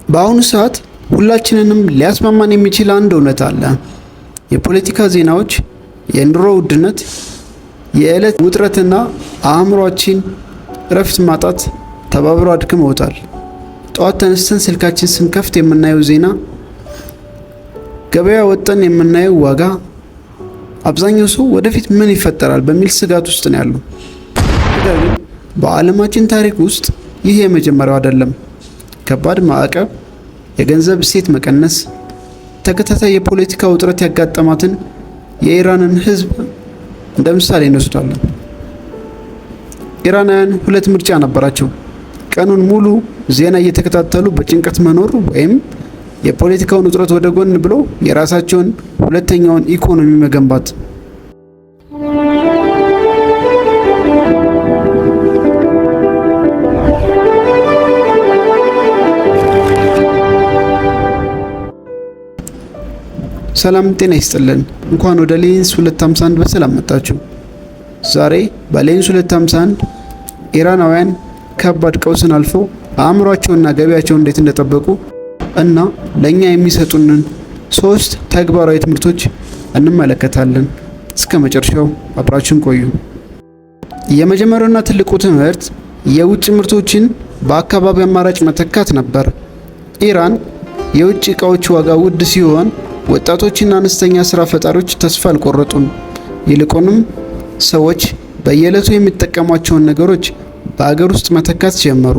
በአሁኑ ሰዓት ሁላችንንም ሊያስማማን የሚችል አንድ እውነት አለ። የፖለቲካ ዜናዎች፣ የኑሮ ውድነት፣ የዕለት ውጥረትና አእምሯችን እረፍት ማጣት ተባብረው አድክመውታል። ጠዋት ተነስተን ስልካችን ስንከፍት የምናየው ዜና፣ ገበያ ወጥተን የምናየው ዋጋ፣ አብዛኛው ሰው ወደፊት ምን ይፈጠራል በሚል ስጋት ውስጥ ነው ያለው። ነገር ግን በዓለማችን ታሪክ ውስጥ ይህ የመጀመሪያው አይደለም። ከባድ ማዕቀብ፣ የገንዘብ እሴት መቀነስ፣ ተከታታይ የፖለቲካ ውጥረት ያጋጠማትን የኢራንን ሕዝብ እንደ ምሳሌ እንወስዳለን። ኢራናውያን ሁለት ምርጫ ነበራቸው። ቀኑን ሙሉ ዜና እየተከታተሉ በጭንቀት መኖር ወይም የፖለቲካውን ውጥረት ወደ ጎን ብለው የራሳቸውን ሁለተኛውን ኢኮኖሚ መገንባት። ሰላም ጤና ይስጥልን። እንኳን ወደ ሌንስ 251 በሰላም መጣችሁ። ዛሬ በሌንስ 251 ኢራናውያን ከባድ ቀውስን አልፈው አእምሯቸውና ገቢያቸውን እንዴት እንደጠበቁ እና ለኛ የሚሰጡንን 3 ተግባራዊ ትምህርቶች እንመለከታለን። እስከ መጨረሻው አብራችሁን ቆዩ። የመጀመሪያውና ትልቁ ትምህርት የውጭ ምርቶችን በአካባቢ አማራጭ መተካት ነበር። ኢራን የውጭ እቃዎች ዋጋ ውድ ሲሆን ወጣቶችና አነስተኛ ስራ ፈጣሪዎች ተስፋ አልቆረጡም። ይልቁንም ሰዎች በየዕለቱ የሚጠቀሟቸውን ነገሮች በአገር ውስጥ መተካት ጀመሩ።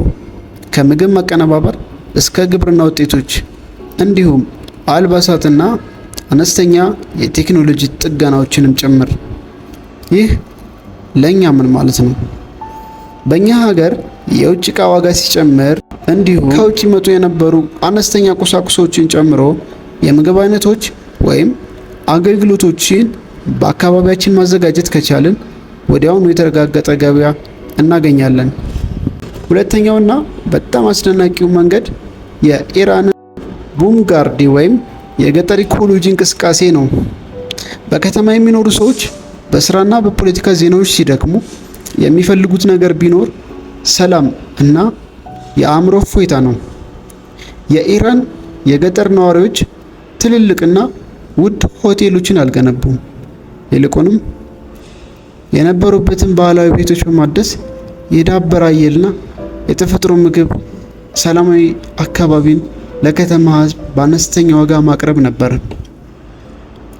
ከምግብ ማቀነባበር እስከ ግብርና ውጤቶች እንዲሁም አልባሳትና አነስተኛ የቴክኖሎጂ ጥገናዎችንም ጭምር። ይህ ለኛ ምን ማለት ነው? በእኛ ሀገር የውጭ እቃ ዋጋ ሲጨምር እንዲሁም ከውጭ ይመጡ የነበሩ አነስተኛ ቁሳቁሶችን ጨምሮ የምግብ አይነቶች ወይም አገልግሎቶችን በአካባቢያችን ማዘጋጀት ከቻልን ወዲያውኑ የተረጋገጠ ገበያ እናገኛለን። ሁለተኛውና በጣም አስደናቂው መንገድ የኢራን ቡምጋርዲ ወይም የገጠር ኢኮሎጂ እንቅስቃሴ ነው። በከተማ የሚኖሩ ሰዎች በስራና በፖለቲካ ዜናዎች ሲደክሙ የሚፈልጉት ነገር ቢኖር ሰላም እና የአእምሮ እፎይታ ነው። የኢራን የገጠር ነዋሪዎች ትልልቅና ውድ ሆቴሎችን አልገነቡም። ይልቁንም የነበሩበትን ባህላዊ ቤቶች በማደስ የዳበረ አየርና የተፈጥሮ ምግብ፣ ሰላማዊ አካባቢን ለከተማ ሕዝብ በአነስተኛ ዋጋ ማቅረብ ነበር።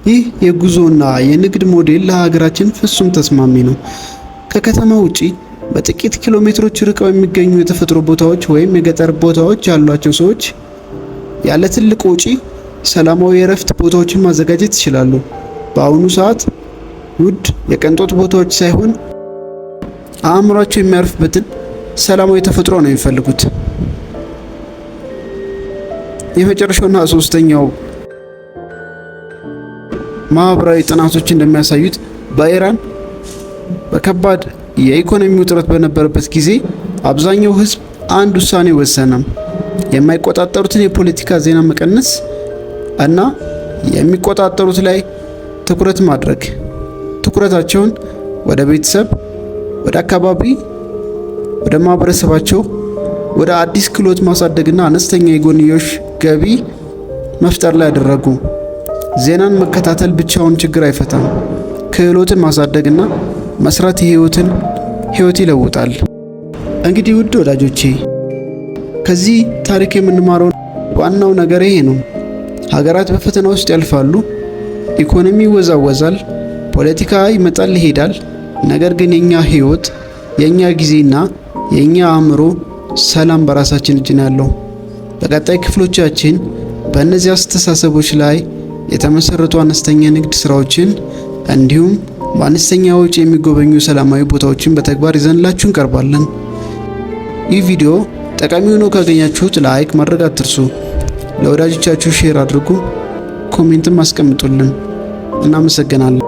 ይህ የጉዞና የንግድ ሞዴል ለሀገራችን ፍጹም ተስማሚ ነው። ከከተማ ውጪ በጥቂት ኪሎ ሜትሮች ርቀው የሚገኙ የተፈጥሮ ቦታዎች ወይም የገጠር ቦታዎች ያሏቸው ሰዎች ያለ ትልቅ ወጪ ሰላማዊ የእረፍት ቦታዎችን ማዘጋጀት ይችላሉ። በአሁኑ ሰዓት ውድ የቅንጦት ቦታዎች ሳይሆን አእምሯቸው የሚያርፍበትን ሰላማዊ ተፈጥሮ ነው የሚፈልጉት። የመጨረሻውና ሶስተኛው ማህበራዊ ጥናቶች እንደሚያሳዩት በኢራን በከባድ የኢኮኖሚ ውጥረት በነበረበት ጊዜ አብዛኛው ሕዝብ አንድ ውሳኔ ወሰነ። የማይቆጣጠሩትን የፖለቲካ ዜና መቀነስ እና የሚቆጣጠሩት ላይ ትኩረት ማድረግ። ትኩረታቸውን ወደ ቤተሰብ፣ ወደ አካባቢ፣ ወደ ማህበረሰባቸው፣ ወደ አዲስ ክህሎት ማሳደግና አነስተኛ የጎንዮሽ ገቢ መፍጠር ላይ ያደረጉ። ዜናን መከታተል ብቻውን ችግር አይፈታም። ክህሎትን ማሳደግና መስራት ህይወት ይለውጣል። እንግዲህ ውድ ወዳጆቼ ከዚህ ታሪክ የምንማረው ዋናው ነገር ይሄ ነው። ሀገራት በፈተና ውስጥ ያልፋሉ፣ ኢኮኖሚ ይወዛወዛል፣ ፖለቲካ ይመጣል ይሄዳል። ነገር ግን የኛ ህይወት፣ የኛ ጊዜና የኛ አእምሮ ሰላም በራሳችን እጅ ነው ያለው። በቀጣይ ክፍሎቻችን በእነዚህ አስተሳሰቦች ላይ የተመሰረቱ አነስተኛ ንግድ ስራዎችን እንዲሁም በአነስተኛ ወጪ የሚጎበኙ ሰላማዊ ቦታዎችን በተግባር ይዘንላችሁ እንቀርባለን። ይህ ቪዲዮ ጠቃሚ ሆኖ ካገኛችሁት ላይክ ማድረግ አትርሱ። ለወዳጆቻችሁ ሼር አድርጉ፣ ኮሜንትም አስቀምጡልን። እናመሰግናለን።